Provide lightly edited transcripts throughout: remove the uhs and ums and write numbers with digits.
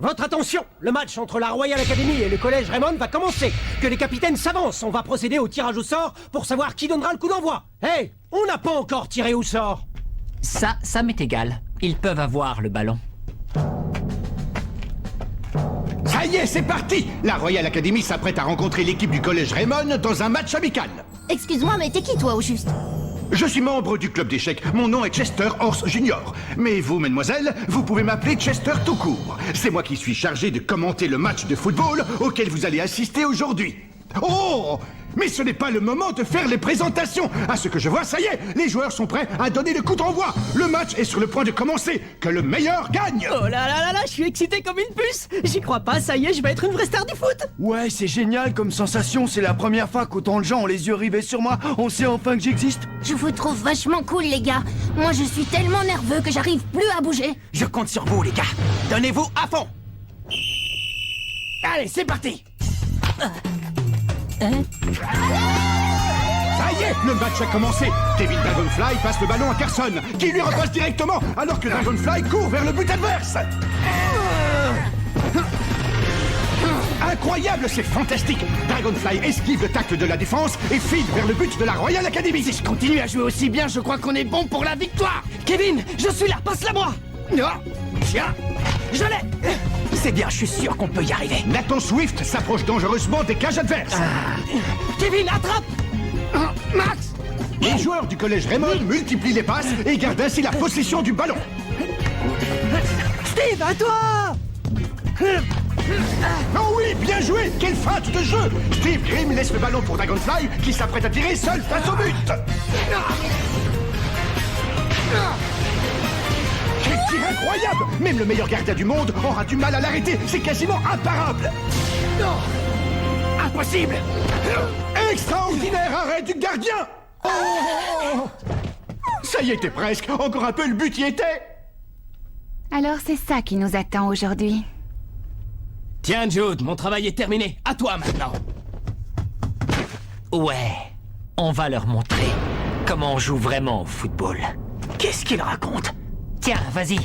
votre attention! Le match entre la Royal Academy et le Collège Raymond va commencer. Que les capitaines s'avancent, on va procéder au tirage au sort pour savoir qui donnera le coup d'envoi. Hey, on n'a pas encore tiré au sort. Ça m'est égal. Ils peuvent avoir le ballon. Ça y est, c'est parti! La Royal Academy s'apprête à rencontrer l'équipe du Collège Raymond dans un match amical. Excuse-moi, mais t'es qui toi au juste? Je suis membre du club d'échecs. Mon nom est Chester Horse Junior. Mais vous, mademoiselle, vous pouvez m'appeler Chester tout court. C'est moi qui suis chargé de commenter le match de football auquel vous allez assister aujourd'hui. Oh! Mais ce n'est pas le moment de faire les présentations. À ce que je vois, ça y est, les joueurs sont prêts à donner le coup d'envoi. Le match est sur le point de commencer. Que le meilleur gagne. Oh là là là là, je suis excité comme une puce. J'y crois pas, ça y est, je vais être une vraie star du foot. Ouais, c'est génial comme sensation, c'est la première fois qu'autant de gens ont les yeux rivés sur moi. On sait enfin que j'existe. Je vous trouve vachement cool, les gars. Moi, je suis tellement nerveux que j'arrive plus à bouger. Je compte sur vous, les gars. Donnez-vous à fond. Allez, c'est parti. Ça y est, le match a commencé. Kevin Dragonfly passe le ballon à Carson, qui lui repasse directement, alors que Dragonfly court vers le but adverse. Incroyable, c'est fantastique. Dragonfly esquive le tacle de la défense et file vers le but de la Royal Academy. Si je continue à jouer aussi bien, je crois qu'on est bon pour la victoire. Kevin, je suis là, passe-la moi. Tiens, je l'ai. C'est bien, je suis sûr qu'on peut y arriver. Nathan Swift s'approche dangereusement des cages adverses. Kevin, attrape. Max. Les joueurs du collège Raymond multiplient les passes et gardent ainsi la possession du ballon. Steve, à toi. Oh oui, bien joué. Quelle feinte de jeu. Steve Grimm laisse le ballon pour Dragonfly, qui s'apprête à tirer seul face au but. Quel tir incroyable. Même le meilleur gardien du monde aura du mal à l'arrêter. C'est quasiment imparable. Impossible. Extraordinaire arrêt du gardien. Oh, ça y était presque. Encore un peu, le but y était. Alors c'est ça qui nous attend aujourd'hui. Tiens, Jude, mon travail est terminé. À toi maintenant. Ouais, on va leur montrer comment on joue vraiment au football. Qu'est-ce qu'il raconte? Tiens, vas-y.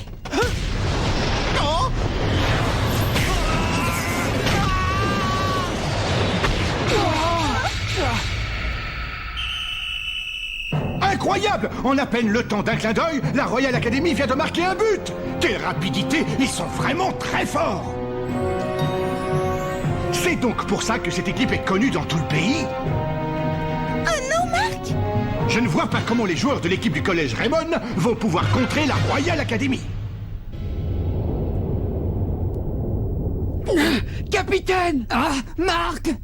Incroyable! En à peine le temps d'un clin d'œil, la Royal Academy vient de marquer un but! Quelle rapidité! Ils sont vraiment très forts! C'est donc pour ça que cette équipe est connue dans tout le pays? Oh non, Marc! Je ne vois pas comment les joueurs de l'équipe du collège Raymond vont pouvoir contrer la Royal Academy. Capitaine! Ah, Marc!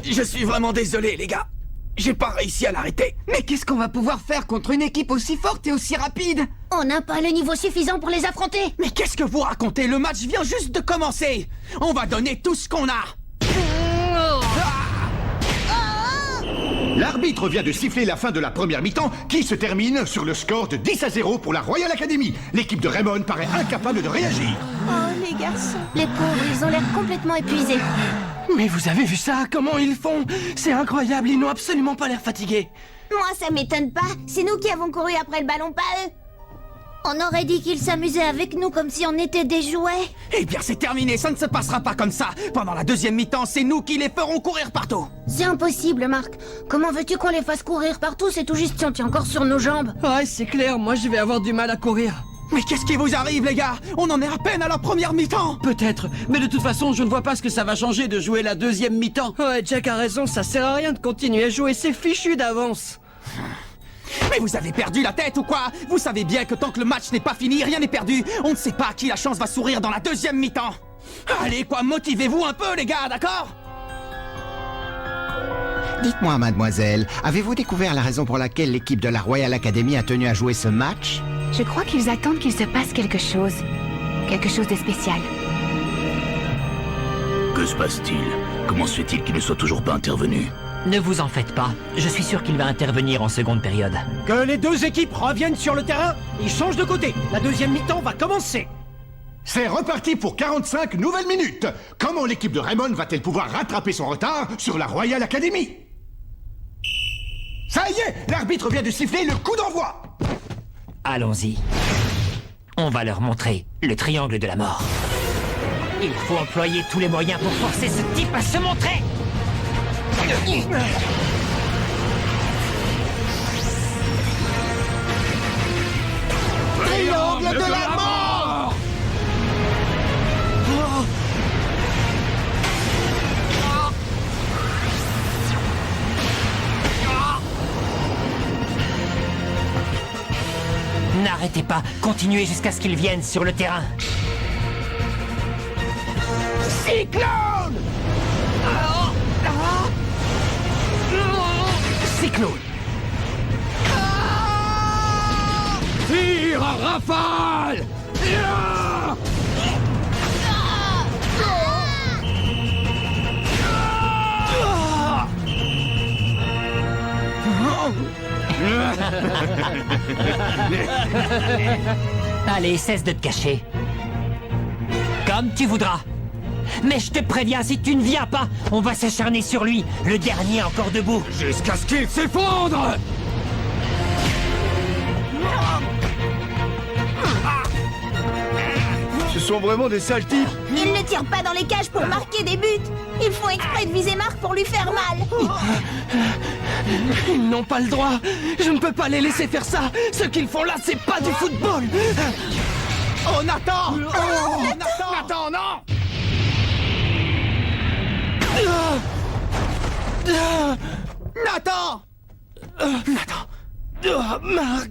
Je suis vraiment désolé, les gars. J'ai pas réussi à l'arrêter. Mais qu'est-ce qu'on va pouvoir faire contre une équipe aussi forte et aussi rapide? On n'a pas le niveau suffisant pour les affronter. Mais qu'est-ce que vous racontez? Le match vient juste de commencer. On va donner tout ce qu'on a. L'arbitre vient de siffler la fin de la première mi-temps qui se termine sur le score de 10-0 pour la Royal Academy. L'équipe de Raymond paraît incapable de réagir. Oh, les garçons. Les pauvres, ils ont l'air complètement épuisés. Mais vous avez vu ça? Comment ils font? C'est incroyable, ils n'ont absolument pas l'air fatigués. Moi, ça m'étonne pas. C'est nous qui avons couru après le ballon, pas eux. On aurait dit qu'ils s'amusaient avec nous comme si on était des jouets. Eh bien, c'est terminé, ça ne se passera pas comme ça. Pendant la deuxième mi-temps, c'est nous qui les ferons courir partout. C'est impossible, Marc. Comment veux-tu qu'on les fasse courir partout? C'est tout juste si on tient encore sur nos jambes. Ouais, c'est clair, moi je vais avoir du mal à courir. Mais qu'est-ce qui vous arrive, les gars? On en est à peine à la première mi-temps. Peut-être, mais de toute façon, je ne vois pas ce que ça va changer de jouer la deuxième mi-temps. Ouais, Jack a raison, ça sert à rien de continuer à jouer, c'est fichu d'avance. Mais vous avez perdu la tête ou quoi? Vous savez bien que tant que le match n'est pas fini, rien n'est perdu. On ne sait pas à qui la chance va sourire dans la deuxième mi-temps. Allez, quoi, motivez-vous un peu, les gars, d'accord? Dites-moi, mademoiselle, avez-vous découvert la raison pour laquelle l'équipe de la Royal Academy a tenu à jouer ce match? Je crois qu'ils attendent qu'il se passe quelque chose. Quelque chose de spécial. Que se passe-t-il? Comment se fait-il qu'il ne soit toujours pas intervenu? Ne vous en faites pas, je suis sûr qu'il va intervenir en seconde période. Que les deux équipes reviennent sur le terrain, ils changent de côté. La deuxième mi-temps va commencer. C'est reparti pour 45 nouvelles minutes. Comment l'équipe de Raymond va-t-elle pouvoir rattraper son retard sur la Royal Academy? Ça y est, l'arbitre vient de siffler le coup d'envoi. Allons-y. On va leur montrer le triangle de la mort. Il faut employer tous les moyens pour forcer ce type à se montrer. Triangle de la mort! N'arrêtez pas, continuez jusqu'à ce qu'ils viennent sur le terrain. Cyclone! Cyclone! Tire à rafale! Allez, cesse de te cacher. Comme tu voudras. Mais je te préviens, si tu ne viens pas, on va s'acharner sur lui, le dernier encore debout. Jusqu'à ce qu'il s'effondre! Ce sont vraiment des sales types. Ils ne tirent pas dans les cages pour marquer des buts. Ils font exprès de viser Marc pour lui faire mal. Ils n'ont pas le droit. Je ne peux pas les laisser faire ça. Ce qu'ils font là, c'est pas du football. Oh, Nathan! Oh, Nathan! Attends, non! Nathan! Nathan! Marc!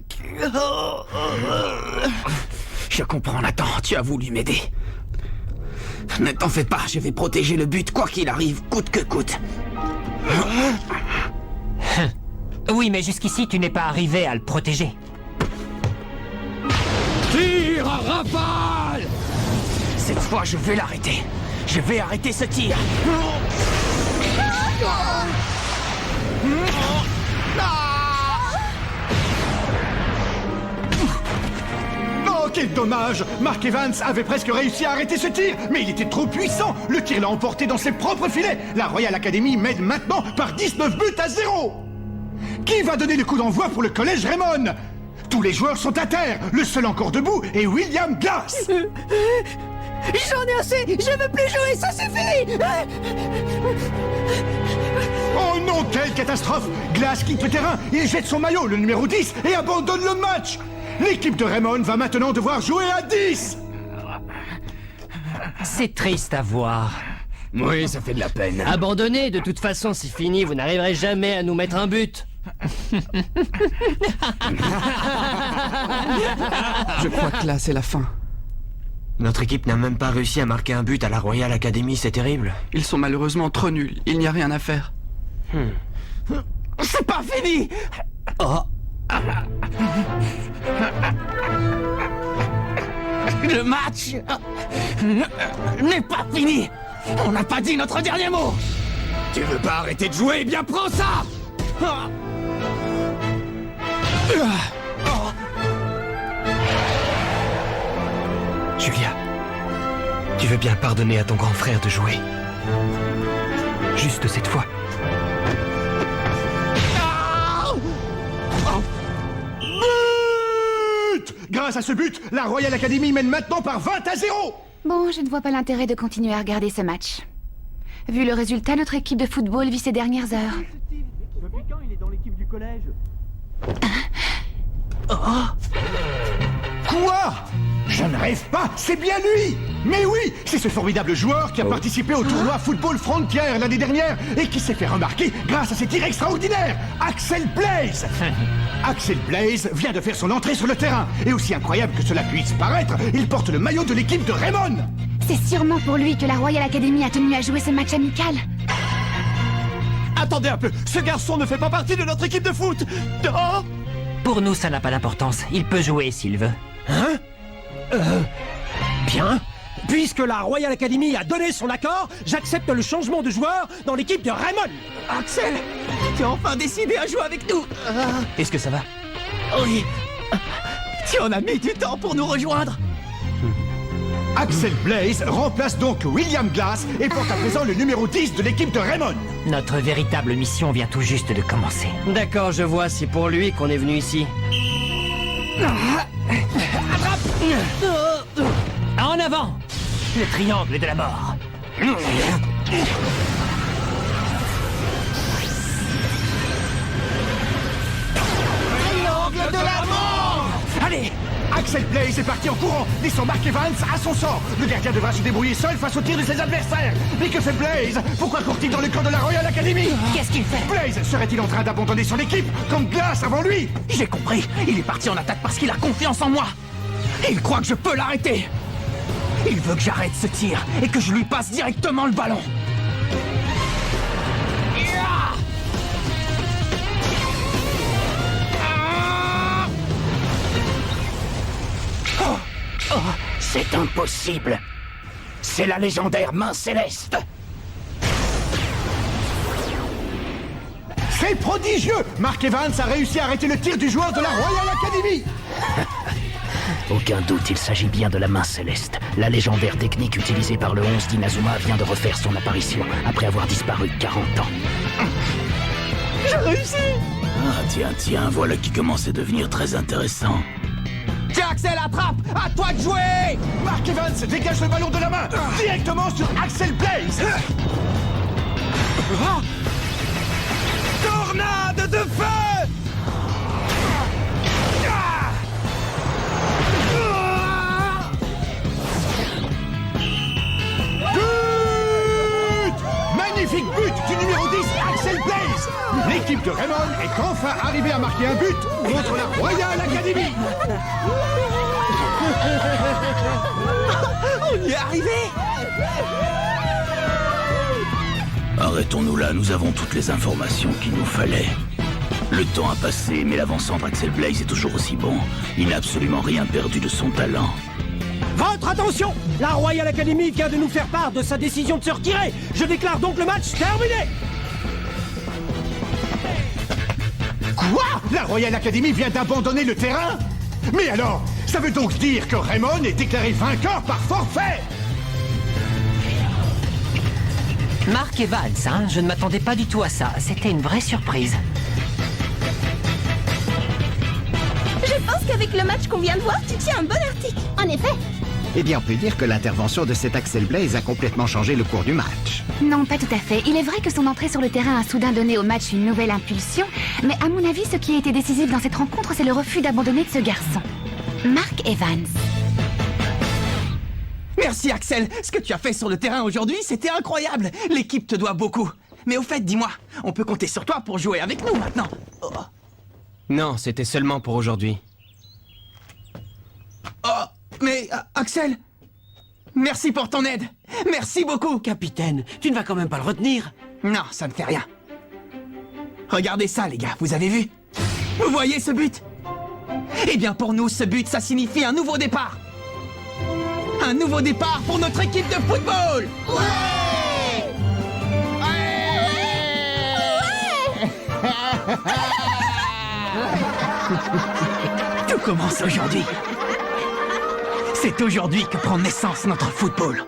Je comprends, Nathan. Tu as voulu m'aider. Ne t'en fais pas, je vais protéger le but quoi qu'il arrive, coûte que coûte. Oui, mais jusqu'ici, tu n'es pas arrivé à le protéger. Tire à rafale! Cette fois, je vais l'arrêter. Je vais arrêter ce tir. Oh, quel dommage! Mark Evans avait presque réussi à arrêter ce tir, mais il était trop puissant! Le tir l'a emporté dans ses propres filets! La Royal Academy mène maintenant par 19-0! Qui va donner le coup d'envoi pour le collège Raymond? Tous les joueurs sont à terre! Le seul encore debout est William Glass! J'en ai assez. Je veux plus jouer, ça suffit. Oh non, quelle catastrophe! Glass quitte le terrain, il jette son maillot, le numéro 10, et abandonne le match! L'équipe de Raymond va maintenant devoir jouer à 10! C'est triste à voir. Oui, ça fait de la peine. Abandonnez, de toute façon, c'est fini. Vous n'arriverez jamais à nous mettre un but. Je crois que là, c'est la fin. Notre équipe n'a même pas réussi à marquer un but à la Royal Academy, c'est terrible. Ils sont malheureusement trop nuls. Il n'y a rien à faire. C'est pas fini. Oh. Le match n'est pas fini. On n'a pas dit notre dernier mot. Tu veux pas arrêter de jouer? Eh bien, prends ça! Julia, tu veux bien pardonner à ton grand frère de jouer? Juste cette fois. But! Grâce à ce but, la Royal Academy mène maintenant par 20-0! Bon, je ne vois pas l'intérêt de continuer à regarder ce match. Vu le résultat, notre équipe de football vit ses dernières heures. Depuis quand il est dans l'équipe du collège? Quoi? Je ne rêve pas, c'est bien lui! Mais oui, c'est ce formidable joueur qui a participé au tournoi Football Frontier l'année dernière et qui s'est fait remarquer grâce à ses tirs extraordinaires! Axel Blaze! Axel Blaze vient de faire son entrée sur le terrain et aussi incroyable que cela puisse paraître, il porte le maillot de l'équipe de Raymond! C'est sûrement pour lui que la Royal Academy a tenu à jouer ce match amical. Attendez un peu, ce garçon ne fait pas partie de notre équipe de foot. Oh! Pour nous, ça n'a pas d'importance. Il peut jouer s'il veut. Hein? Bien. Puisque la Royal Academy a donné son accord, j'accepte le changement de joueur dans l'équipe de Raymond. Axel, tu as enfin décidé à jouer avec nous. Est-ce que ça va? Oui. Tu en as mis du temps pour nous rejoindre. Axel Blaze remplace donc William Glass et porte à présent le numéro 10 de l'équipe de Raymond. Notre véritable mission vient tout juste de commencer. D'accord, je vois, c'est pour lui qu'on est venu ici. En avant! Le triangle de la mort. Triangle de la mort! Allez! Axel Blaze est parti en courant, laissant Mark Evans à son sort. Le gardien devra se débrouiller seul face au tir de ses adversaires. Mais que fait Blaze? Pourquoi court-il dans le camp de la Royal Academy? Qu'est-ce qu'il fait? Blaze serait-il en train d'abandonner son équipe comme Glass avant lui? J'ai compris. Il est parti en attaque parce qu'il a confiance en moi. Il croit que je peux l'arrêter. Il veut que j'arrête ce tir et que je lui passe directement le ballon. Oh, c'est impossible. C'est la légendaire main céleste. C'est prodigieux! Mark Evans a réussi à arrêter le tir du joueur de la Royal Academy! Aucun doute, il s'agit bien de la main céleste. La légendaire technique utilisée par le 11 d'Inazuma vient de refaire son apparition après avoir disparu 40 ans. J'ai réussi! Ah tiens, voilà qui commence à devenir très intéressant. Tiens, Axel, attrape! À toi de jouer! Mark Evans dégage le ballon de la main directement sur Axel Blaze! Tornade de feu! But! Magnifique but du numéro 10, Axel Blaze! L'équipe de Raymond est enfin arrivée à marquer un but contre la Royal Academy! On y est arrivé! Arrêtons-nous là, nous avons toutes les informations qu'il nous fallait. Le temps a passé, mais l'avant-centre Axel Blaze est toujours aussi bon. Il n'a absolument rien perdu de son talent. Votre attention! La Royal Academy vient de nous faire part de sa décision de se retirer. Je déclare donc le match terminé. Quoi? La Royal Academy vient d'abandonner le terrain? Mais alors, ça veut donc dire que Raymond est déclaré vainqueur par forfait? Mark Evans, hein? Je ne m'attendais pas du tout à ça. C'était une vraie surprise. Je pense qu'avec le match qu'on vient de voir, tu tiens un bon article. En effet. Eh bien, on peut dire que l'intervention de cet Axel Blaze a complètement changé le cours du match. Non, pas tout à fait. Il est vrai que son entrée sur le terrain a soudain donné au match une nouvelle impulsion, mais à mon avis, ce qui a été décisif dans cette rencontre, c'est le refus d'abandonner de ce garçon. Mark Evans. Merci, Axel. Ce que tu as fait sur le terrain aujourd'hui, c'était incroyable. L'équipe te doit beaucoup. Mais au fait, dis-moi, on peut compter sur toi pour jouer avec nous maintenant. Oh, Non, c'était seulement pour aujourd'hui. mais Axel, merci pour ton aide. Merci beaucoup. Capitaine, tu ne vas quand même pas le retenir. Non, ça ne fait rien. Regardez ça, les gars, vous avez vu? Vous voyez ce but? Eh bien, pour nous, ce but, ça signifie un nouveau départ. Un nouveau départ pour notre équipe de football. Ouais! Tout commence aujourd'hui. C'est aujourd'hui que prend naissance notre football.